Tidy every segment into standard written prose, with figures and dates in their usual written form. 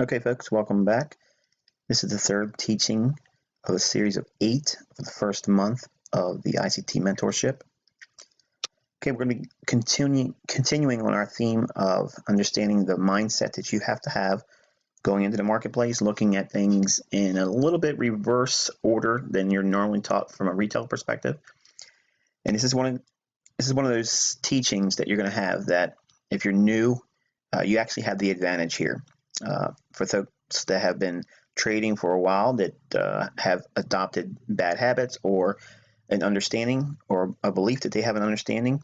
Okay, folks, welcome back. This is the third teaching of a series of 8 for the first month of the ICT mentorship. Okay, we're going to be continuing on our theme of understanding the mindset that you have to have going into the marketplace, looking at things in a little bit reverse order than you're normally taught from a retail perspective. And this is one of those teachings that you're going to have that if you're new, you actually have the advantage here. For folks that have been trading for a while, that have adopted bad habits or an understanding or a belief that they have an understanding,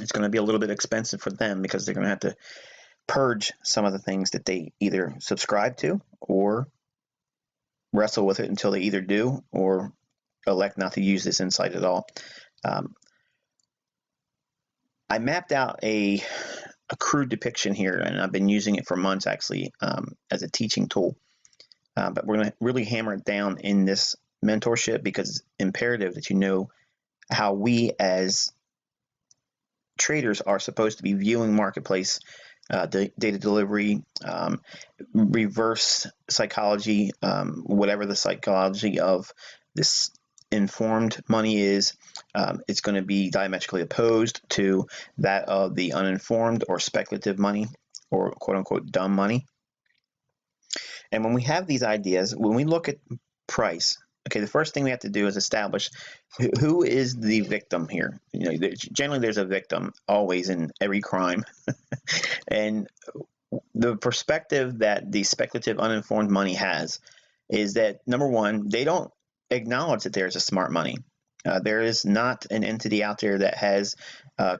it's going to be a little bit expensive for them because they're going to have to purge some of the things that they either subscribe to or wrestle with it until they either do or elect not to use this insight at all. I mapped out a crude depiction here, and I've been using it for months actually as a teaching tool. But we're going to really hammer it down in this mentorship because it's imperative that you know how we as traders are supposed to be viewing marketplace data delivery, reverse psychology, whatever the psychology of this informed money is. It's going to be diametrically opposed to that of the uninformed or speculative money, or quote unquote dumb money. And when we have these ideas, when we look at price, okay, the first thing we have to do is establish who is the victim here. You know, generally there's a victim always in every crime. And the perspective that the speculative uninformed money has is that, number one, they don't acknowledge that there's a smart money. There is not an entity out there that has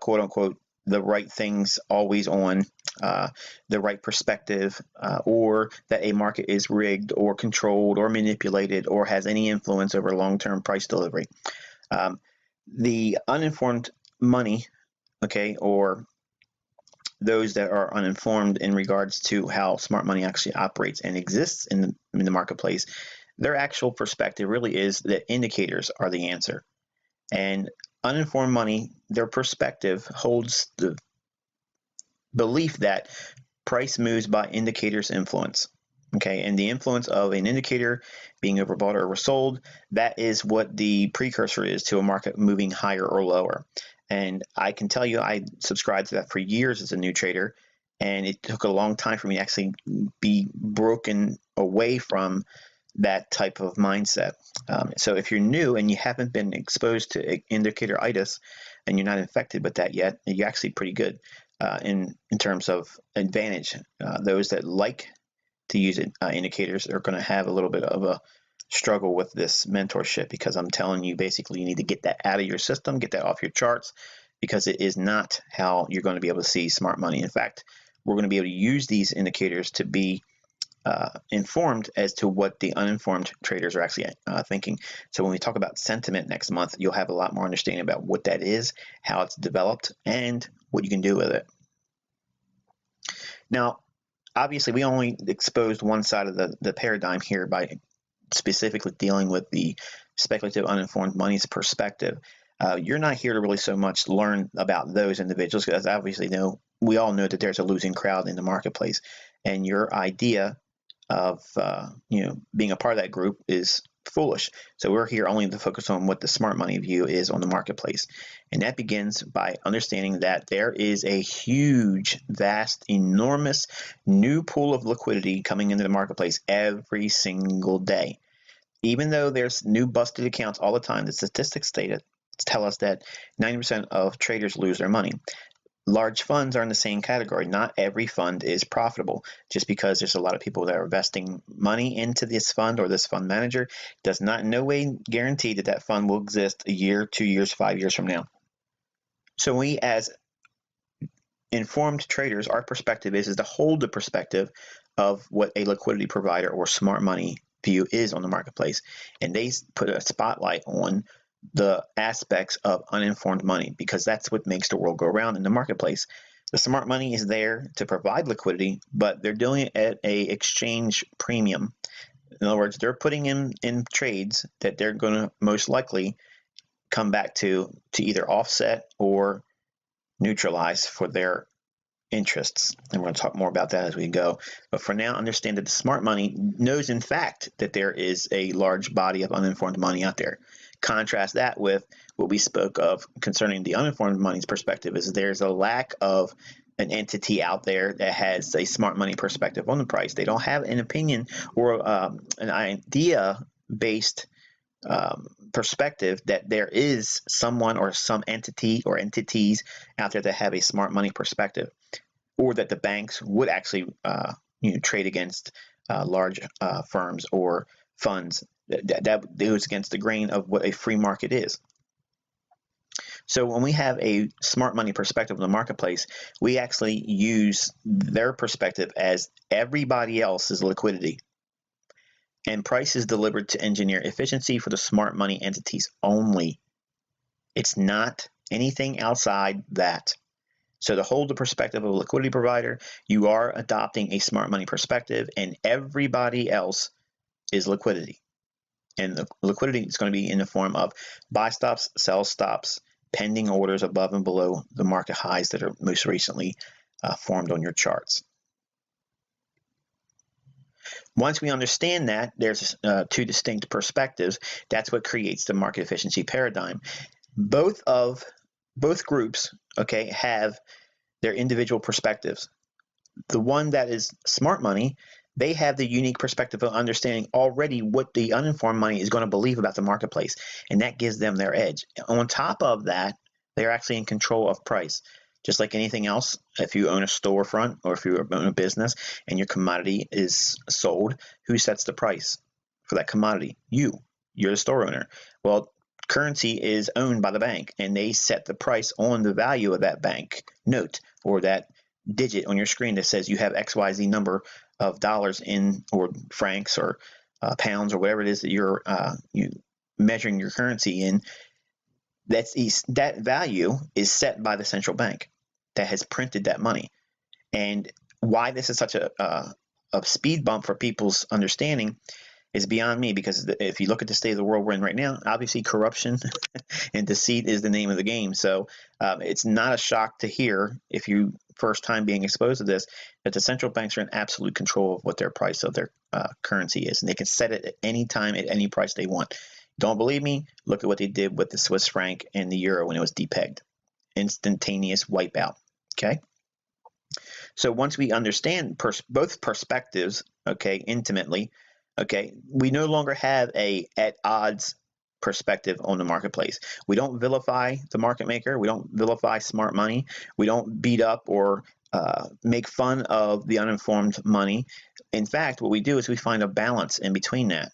quote unquote the right things always on, the right perspective, or that a market is rigged or controlled or manipulated or has any influence over long-term price delivery. The uninformed money, okay, or those that are uninformed in regards to how smart money actually operates and exists in the marketplace, their actual perspective really is that indicators are the answer. And uninformed money, their perspective holds the belief that price moves by indicators influence. Okay, and the influence of an indicator being overbought or oversold, that is what the precursor is to a market moving higher or lower. And I can tell you, I subscribed to that for years as a new trader, and it took a long time for me to actually be broken away from that type of mindset. So if you're new and you haven't been exposed to indicator-itis and you're not infected with that yet, you're actually pretty good in terms of advantage. Those that like to use indicators are going to have a little bit of a struggle with this mentorship, because I'm telling you, basically, you need to get that out of your system, get that off your charts, because it is not how you're going to be able to see smart money. In fact, we're going to be able to use these indicators to be informed as to what the uninformed traders are actually thinking. So when we talk about sentiment next month, you'll have a lot more understanding about what that is, how it's developed, and what you can do with it. Now, obviously, we only exposed one side of the paradigm here by specifically dealing with the speculative uninformed money's perspective. You're not here to really so much learn about those individuals, because obviously we all know that there's a losing crowd in the marketplace, and your idea of being a part of that group is foolish. So we're here only to focus on what the smart money view is on the marketplace. And that begins by understanding that there is a huge, vast, enormous new pool of liquidity coming into the marketplace every single day. Even though there's new busted accounts all the time, the statistics tell us that 90% of traders lose their money. Large funds are in the same category. Not every fund is profitable. Just because there's a lot of people that are investing money into this fund or this fund manager does not in no way guarantee that that fund will exist a year, 2 years, 5 years from now. So we, as informed traders, our perspective is to hold the perspective of what a liquidity provider or smart money view is on the marketplace. And they put a spotlight on the aspects of uninformed money, because that's what makes the world go around in the marketplace. The smart money is there to provide liquidity, but they're doing it at a exchange premium. In other words, they're putting in trades that they're going to most likely come back to either offset or neutralize for their interests. And we're going to talk more about that as we go. But for now, understand that the smart money knows, in fact, that there is a large body of uninformed money out there. Contrast that with what we spoke of concerning the uninformed money's perspective, is there's a lack of an entity out there that has a smart money perspective on the price. They don't have an opinion or an idea-based perspective that there is someone or some entity or entities out there that have a smart money perspective, or that the banks would actually trade against large firms or funds. That goes against the grain of what a free market is. So when we have a smart money perspective in the marketplace, we actually use their perspective as everybody else's liquidity. And price is delivered to engineer efficiency for the smart money entities only. It's not anything outside that. So to hold the perspective of a liquidity provider, you are adopting a smart money perspective, and everybody else is liquidity. And the liquidity is going to be in the form of buy stops, sell stops, pending orders above and below the market highs that are most recently formed on your charts. Once we understand that there's two distinct perspectives, that's what creates the market efficiency paradigm. Both groups, okay, have their individual perspectives. The one that is smart money, they have the unique perspective of understanding already what the uninformed money is going to believe about the marketplace, and that gives them their edge. On top of that, they're actually in control of price. Just like anything else, if you own a storefront or if you own a business and your commodity is sold, who sets the price for that commodity? You're the store owner. Well, currency is owned by the bank, and they set the price on the value of that bank note or that digit on your screen that says you have XYZ number of dollars in, or francs or pounds or whatever it is that you're measuring your currency in. That value is set by the central bank that has printed that money. And why this is such a speed bump for people's understanding is beyond me, because if you look at the state of the world we're in right now, obviously corruption and deceit is the name of the game. So it's not a shock to hear, if you first time being exposed to this, that the central banks are in absolute control of what their price of their currency is, and they can set it at any time at any price they want. Don't believe me? Look at what they did with the Swiss franc and the euro when it was depegged. Instantaneous wipeout. Okay. So once we understand both perspectives, okay, intimately, okay, we no longer have a at odds perspective on the marketplace. We don't vilify the market maker. We don't vilify smart money. We don't beat up or make fun of the uninformed money. In fact, what we do is we find a balance in between that.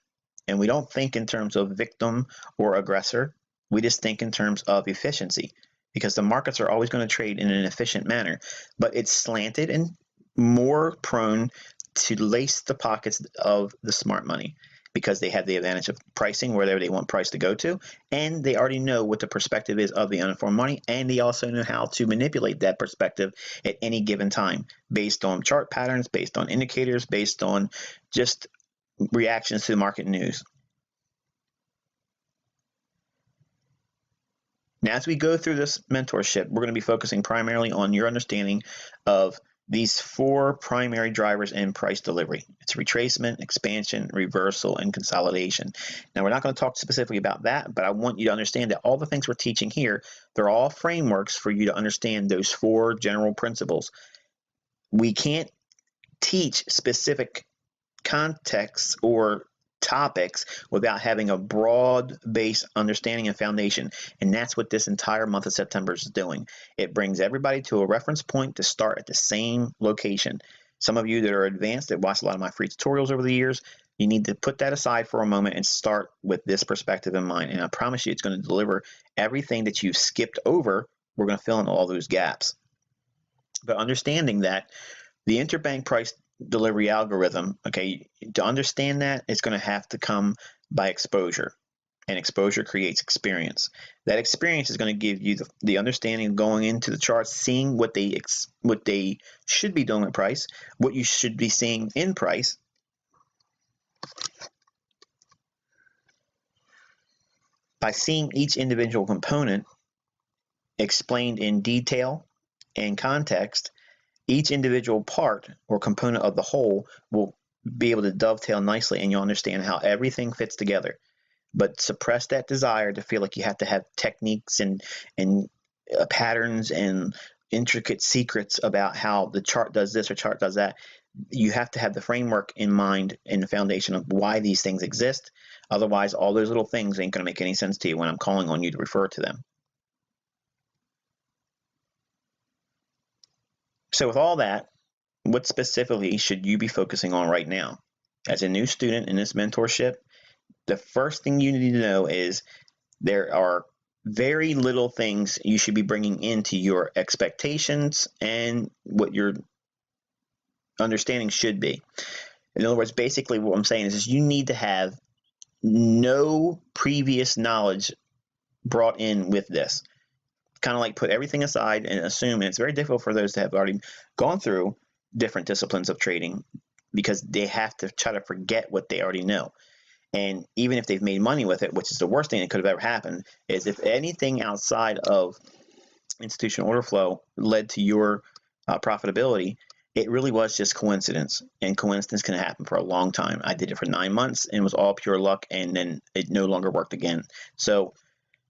And we don't think in terms of victim or aggressor. We just think in terms of efficiency, because the markets are always going to trade in an efficient manner, but it's slanted and more prone to lace the pockets of the smart money, because they have the advantage of pricing wherever they want price to go to, and they already know what the perspective is of the uninformed money, and they also know how to manipulate that perspective at any given time based on chart patterns, based on indicators, based on just reactions to the market news. Now, as we go through this mentorship, we're going to be focusing primarily on your understanding of these four primary drivers in price delivery. It's retracement, expansion, reversal, and consolidation. Now, we're not going to talk specifically about that, but I want you to understand that all the things we're teaching here, they're all frameworks for you to understand those four general principles. We can't teach specific contexts or topics without having a broad-based understanding and foundation, and that's what this entire month of September is doing. It brings everybody to a reference point to start at the same location. Some of you that are advanced, that watched a lot of my free tutorials over the years, you need to put that aside for a moment and start with this perspective in mind, and I promise you it's going to deliver everything that you've skipped over. We're going to fill in all those gaps. But understanding that the interbank price delivery algorithm, okay, to understand that, it's going to have to come by exposure, and exposure creates experience. That experience is going to give you the understanding of going into the charts, seeing what they should be doing at price, what you should be seeing in price, by seeing each individual component explained in detail and context. each individual part or component of the whole will be able to dovetail nicely, and you'll understand how everything fits together. But suppress that desire to feel like you have to have techniques and patterns and intricate secrets about how the chart does this or chart does that. You have to have the framework in mind and the foundation of why these things exist. Otherwise, all those little things ain't going to make any sense to you when I'm calling on you to refer to them. So with all that, what specifically should you be focusing on right now? As a new student in this mentorship, the first thing you need to know is there are very little things you should be bringing into your expectations and what your understanding should be. In other words, basically what I'm saying is you need to have no previous knowledge brought in with this. Kind of like put everything aside and assume, and it's very difficult for those that have already gone through different disciplines of trading because they have to try to forget what they already know. And even if they've made money with it, which is the worst thing that could have ever happened, is if anything outside of institutional order flow led to your profitability, it really was just coincidence. And coincidence can happen for a long time. I did it for 9 months and it was all pure luck, and then it no longer worked again. So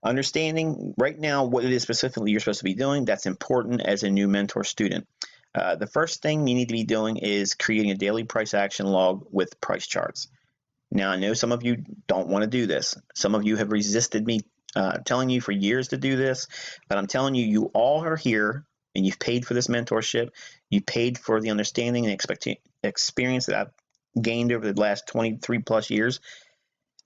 understanding right now what it is specifically you're supposed to be doing, that's important as a new mentor student. The first thing you need to be doing is creating a daily price action log with price charts. Now, I know some of you don't want to do this. Some of you have resisted me telling you for years to do this, but I'm telling you, you all are here and you've paid for this mentorship. You paid for the understanding and experience that I've gained over the last 23 plus years.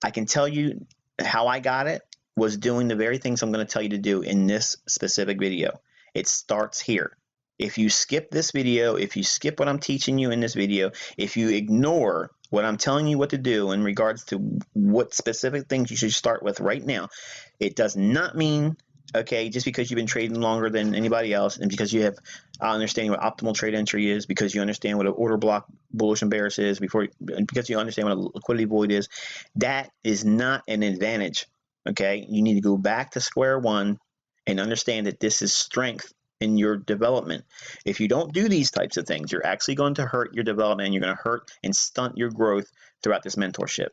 I can tell you how I got it was doing the very things I'm going to tell you to do in this specific video. It starts here. If you skip this video, if you skip what I'm teaching you in this video, if you ignore what I'm telling you what to do in regards to what specific things you should start with right now, it does not mean, okay, just because you've been trading longer than anybody else and because you have understanding what optimal trade entry is, because you understand what an order block bullish and bearish is, because you understand what a liquidity void is, that is not an advantage. Okay, you need to go back to square one and understand that this is strength in your development. If you don't do these types of things, you're actually going to hurt your development, and you're going to hurt and stunt your growth throughout this mentorship.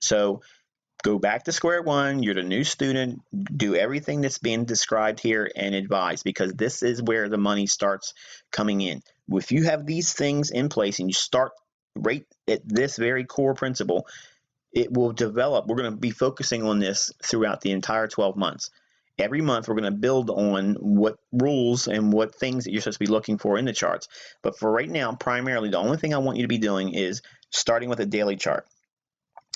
So go back to square one. You're the new student. Do everything that's being described here and advise, because this is where the money starts coming in. If you have these things in place and you start right at this very core principle, it will develop. We're going to be focusing on this throughout the entire 12 months. Every month, we're going to build on what rules and what things that you're supposed to be looking for in the charts. But for right now, primarily, the only thing I want you to be doing is starting with a daily chart.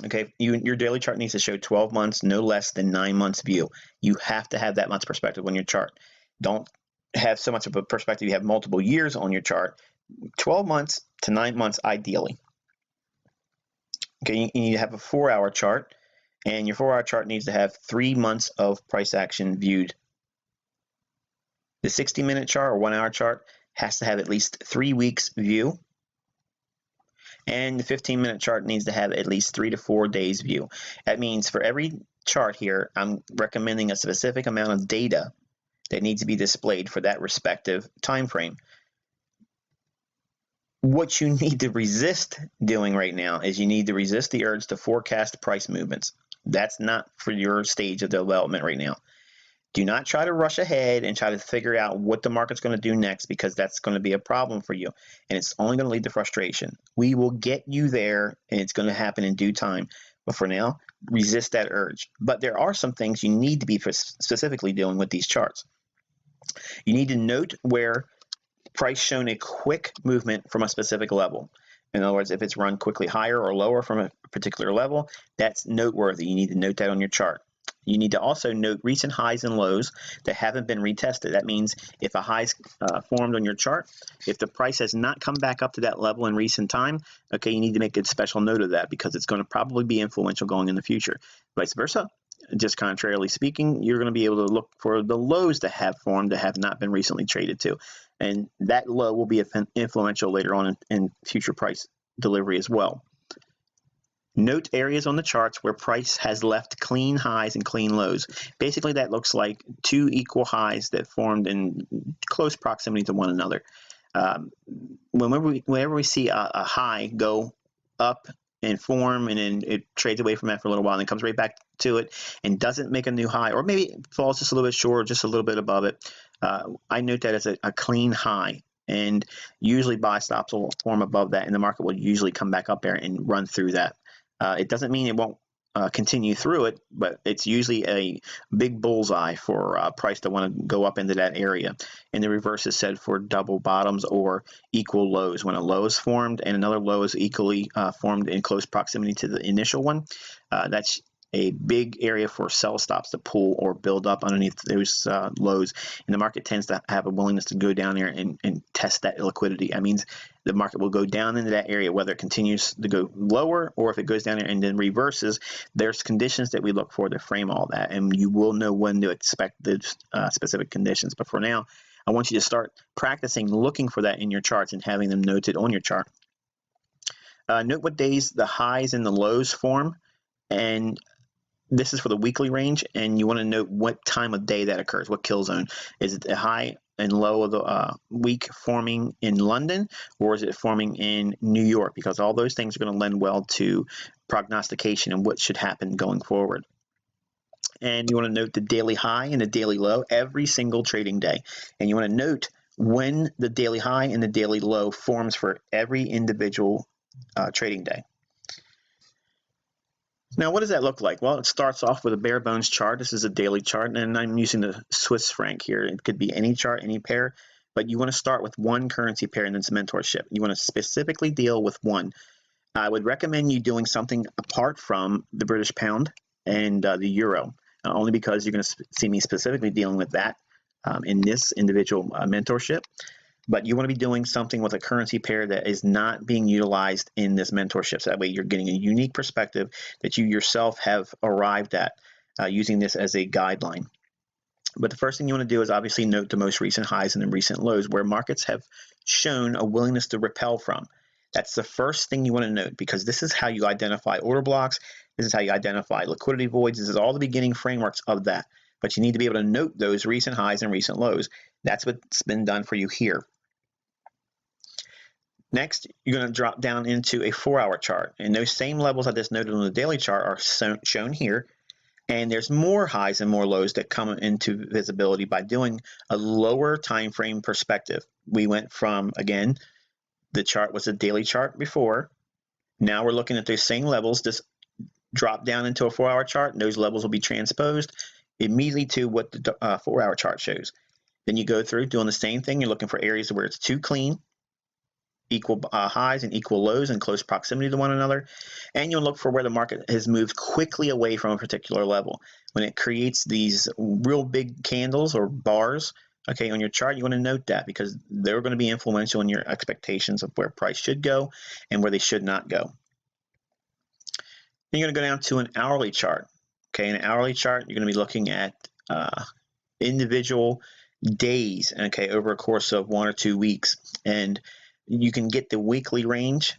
Okay, your daily chart needs to show 12 months, no less than 9 months view. You have to have that much perspective on your chart. Don't have so much of a perspective you have multiple years on your chart. 12 months to 9 months ideally. Okay, you need to have a 4-hour chart, and your 4-hour chart needs to have 3 months of price action viewed. The 60-minute chart or 1-hour chart has to have at least 3 weeks view, and the 15-minute chart needs to have at least 3 to 4 days view. That means for every chart here, I'm recommending a specific amount of data that needs to be displayed for that respective time frame. What you need to resist doing right now is you need to resist the urge to forecast price movements. That's not for your stage of development right now. Do not try to rush ahead and try to figure out what the market's going to do next, because that's going to be a problem for you, and it's only going to lead to frustration. We will get you there, and it's going to happen in due time. But for now, resist that urge. But there are some things you need to be specifically doing with these charts. You need to note where price shown a quick movement from a specific level. In other words, if it's run quickly higher or lower from a particular level, that's noteworthy. You need to note that on your chart. You need to also note recent highs and lows that haven't been retested. That means if a high's formed on your chart, if the price has not come back up to that level in recent time, okay, you need to make a special note of that, because it's going to probably be influential going in the future. Vice versa. Just contrarily speaking, you're going to be able to look for the lows that have formed that have not been recently traded to. And that low will be influential later on in future price delivery as well. Note areas on the charts where price has left clean highs and clean lows. Basically, that looks like two equal highs that formed in close proximity to one another. Whenever we see a high go up and form, and then it trades away from that for a little while, and then comes right back to it and doesn't make a new high, or maybe it falls just a little bit short, just a little bit above it, I note that as a clean high. And usually buy stops will form above that, and the market will usually come back up there and run through that. It doesn't mean it won't continue through it, but it's usually a big bullseye for price to want to go up into that area. And the reverse is said for double bottoms or equal lows. When a low is formed and another low is equally formed in close proximity to the initial one, that's a big area for sell stops to pull or build up underneath those lows. And the market tends to have a willingness to go down there and test that liquidity. That means the market will go down into that area, whether it continues to go lower or if it goes down there and then reverses. There's conditions that we look for to frame all that, and you will know when to expect the specific conditions. But for now, I want you to start practicing looking for that in your charts and having them noted on your chart. Note what days the highs and the lows form, and this is for the weekly range, and you want to note what time of day that occurs, what kill zone. Is it the high and low of the week forming in London, or is it forming in New York? Because all those things are going to lend well to prognostication and what should happen going forward. And you want to note the daily high and the daily low every single trading day. And you want to note when the daily high and the daily low forms for every individual trading day. Now, what does that look like? Well, it starts off with a bare bones chart. This is a daily chart, and I'm using the Swiss franc here. It could be any chart, any pair, but you want to start with one currency pair and then some mentorship. You want to specifically deal with one. I would recommend you doing something apart from the British pound and the euro, only because you're going to see me specifically dealing with that in this individual mentorship. But you want to be doing something with a currency pair that is not being utilized in this mentorship. So that way you're getting a unique perspective that you yourself have arrived at using this as a guideline. But the first thing you want to do is obviously note the most recent highs and the recent lows where markets have shown a willingness to repel from. That's the first thing you want to note, because this is how you identify order blocks. This is how you identify liquidity voids. This is all the beginning frameworks of that. But you need to be able to note those recent highs and recent lows. That's what's been done for you here. Next, you're going to drop down into a 4-hour chart. And those same levels I just noted on the daily chart are shown here. And there's more highs and more lows that come into visibility by doing a lower time frame perspective. We went from, again, the chart was a daily chart before. Now we're looking at those same levels. Just drop down into a 4-hour chart, and those levels will be transposed immediately to what the 4-hour chart shows. Then you go through doing the same thing. You're looking for areas where it's too clean, equal highs and equal lows in close proximity to one another, and you'll look for where the market has moved quickly away from a particular level. When it creates these real big candles or bars, okay, on your chart, you want to note that, because they're going to be influential in your expectations of where price should go and where they should not go. Then you're going to go down to an hourly chart. Okay, in an hourly chart, you're going to be looking at individual days, okay, over a course of 1 or 2 weeks, and you can get the weekly range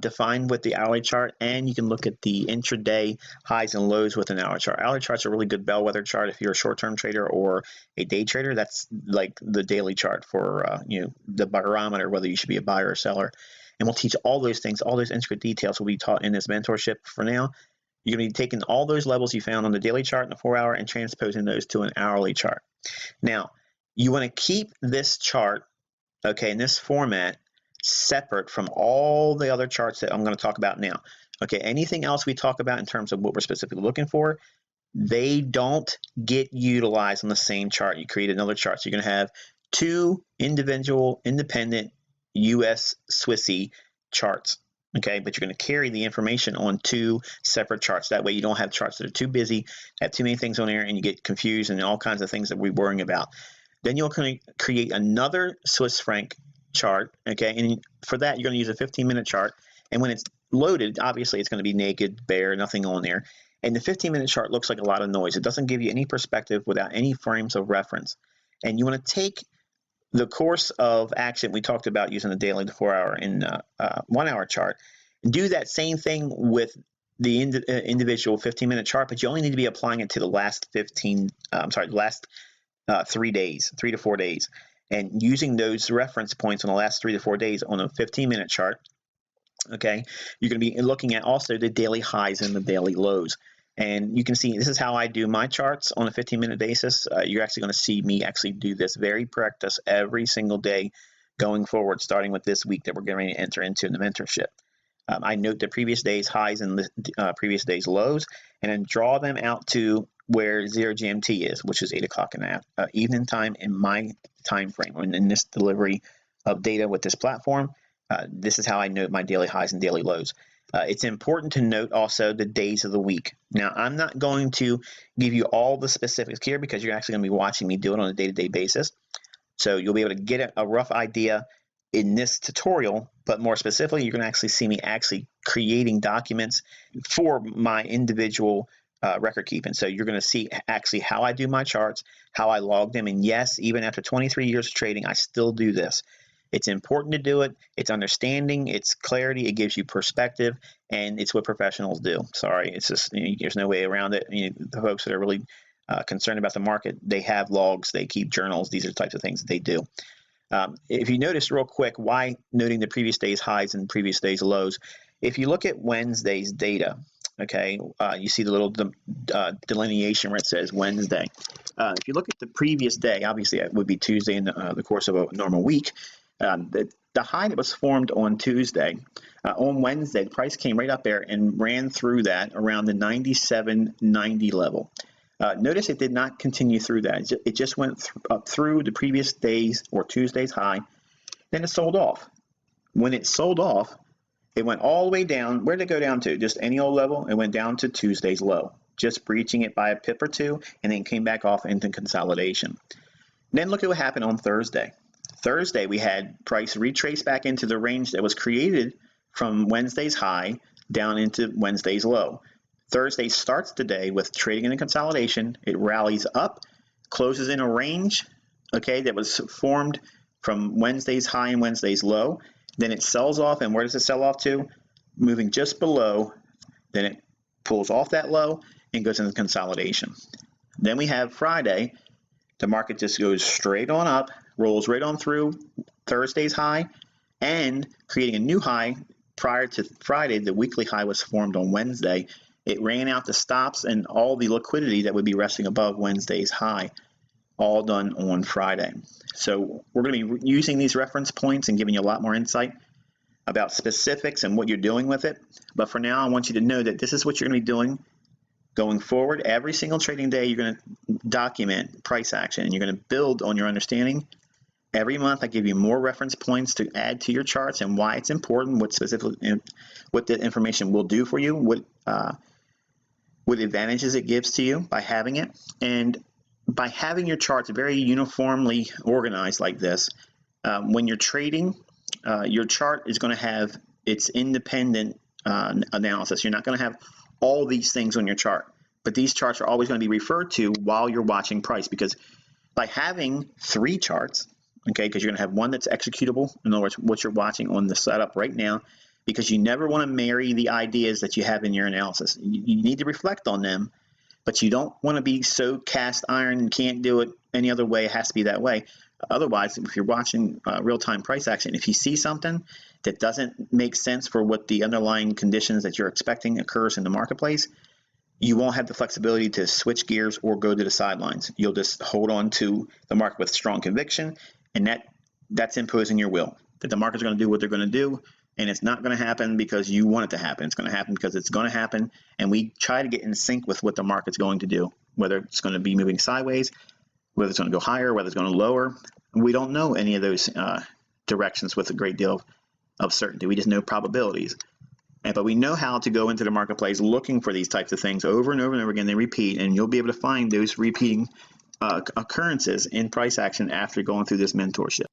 defined with the hourly chart, and you can look at the intraday highs and lows with an hourly chart. Hourly chart's a really good bellwether chart if you're a short-term trader or a day trader. That's like the daily chart for the barometer, whether you should be a buyer or seller. And we'll teach all those things, all those intricate details will be taught in this mentorship. For now, you're going to be taking all those levels you found on the daily chart and the 4-hour and transposing those to an hourly chart. Now, you want to keep this chart, okay, in this format, separate from all the other charts that I'm going to talk about now. Okay, anything else we talk about in terms of what we're specifically looking for, they don't get utilized on the same chart. You create another chart. So you're going to have 2 individual, independent US Swissy charts. Okay, but you're going to carry the information on 2 separate charts. That way you don't have charts that are too busy, have too many things on there, and you get confused and all kinds of things that we're worrying about. Then you'll create another Swiss franc chart, okay, and for that you're going to use a 15-minute chart, and when it's loaded, obviously it's going to be naked, bare, nothing on there, and the 15-minute chart looks like a lot of noise. It doesn't give you any perspective without any frames of reference, and you want to take the course of action we talked about using the daily, the 4-hour, and 1-hour chart, and do that same thing with the individual 15-minute chart, but you only need to be applying it to the last 3 days, 3 to 4 days. and using those reference points on the last 3 to 4 days on a 15-minute chart. Okay, you're going to be looking at also the daily highs and the daily lows. And you can see this is how I do my charts on a 15-minute basis. You're actually going to see me actually do this very practice every single day going forward, starting with this week that we're going to enter into in the mentorship. I note the previous day's highs and the previous day's lows, and then draw them out to where 0 GMT is, which is 8 o'clock in the evening time in my time frame. And in this delivery of data with this platform, this is how I note my daily highs and daily lows. It's important to note also the days of the week. Now, I'm not going to give you all the specifics here because you're actually going to be watching me do it on a day-to-day basis. So you'll be able to get a rough idea in this tutorial, but more specifically, you're going to actually see me actually creating documents for my individual record keeping. So you're going to see actually how I do my charts, how I log them. And yes, even after 23 years of trading, I still do this. It's important to do it. It's understanding, it's clarity, it gives you perspective, and it's what professionals do. Sorry, it's just, there's no way around it. The folks that are really concerned about the market, they have logs, they keep journals. These are the types of things that they do. If you notice real quick, why noting the previous day's highs and previous day's lows? If you look at Wednesday's data, okay, you see the little delineation where it says Wednesday. If you look at the previous day, obviously it would be Tuesday in the course of a normal week. The high that was formed on Tuesday, on Wednesday, the price came right up there and ran through that around the 97.90 level. Notice it did not continue through that. It just went up through the previous day's or Tuesday's high, then it sold off. When it sold off, it went all the way down. Where did it go down to? Just any old level? It went down to Tuesday's low, just breaching it by a pip or two, and then came back off into consolidation. Then look at what happened on Thursday. Thursday, we had price retrace back into the range that was created from Wednesday's high down into Wednesday's low. Thursday starts the day with trading in a consolidation. It rallies up, closes in a range, okay, that was formed from Wednesday's high and Wednesday's low. Then it sells off, and where does it sell off to? Moving just below. Then it pulls off that low and goes into consolidation. Then we have Friday. The market just goes straight on up, rolls right on through Thursday's high, and creating a new high. Prior to Friday, the weekly high was formed on Wednesday. It ran out the stops and all the liquidity that would be resting above Wednesday's high, all done on Friday. So we're going to be using these reference points and giving you a lot more insight about specifics and what you're doing with it. But for now, I want you to know that this is what you're going to be doing going forward. Every single trading day, you're going to document price action, and you're going to build on your understanding. Every month, I give you more reference points to add to your charts and why it's important, what specifically, what the information will do for you, what advantages it gives to you by having it. And by having your charts very uniformly organized like this, when you're trading, your chart is going to have its independent analysis. You're not going to have all these things on your chart, but these charts are always going to be referred to while you're watching price, because by having 3 charts, okay, because you're going to have one that's executable, in other words, what you're watching on the setup right now, because you never want to marry the ideas that you have in your analysis. You need to reflect on them, but you don't want to be so cast iron and can't do it any other way. It has to be that way. Otherwise, if you're watching real-time price action, if you see something that doesn't make sense for what the underlying conditions that you're expecting occurs in the marketplace, you won't have the flexibility to switch gears or go to the sidelines. You'll just hold on to the market with strong conviction, and that's imposing your will, that the market's going to do what they're going to do, and it's not going to happen because you want it to happen. It's going to happen because it's going to happen, and we try to get in sync with what the market's going to do, whether it's going to be moving sideways, whether it's going to go higher, whether it's going to lower. We don't know any of those directions with a great deal of certainty. We just know probabilities. But we know how to go into the marketplace looking for these types of things over and over and over again. They repeat, and you'll be able to find those repeating occurrences in price action after going through this mentorship.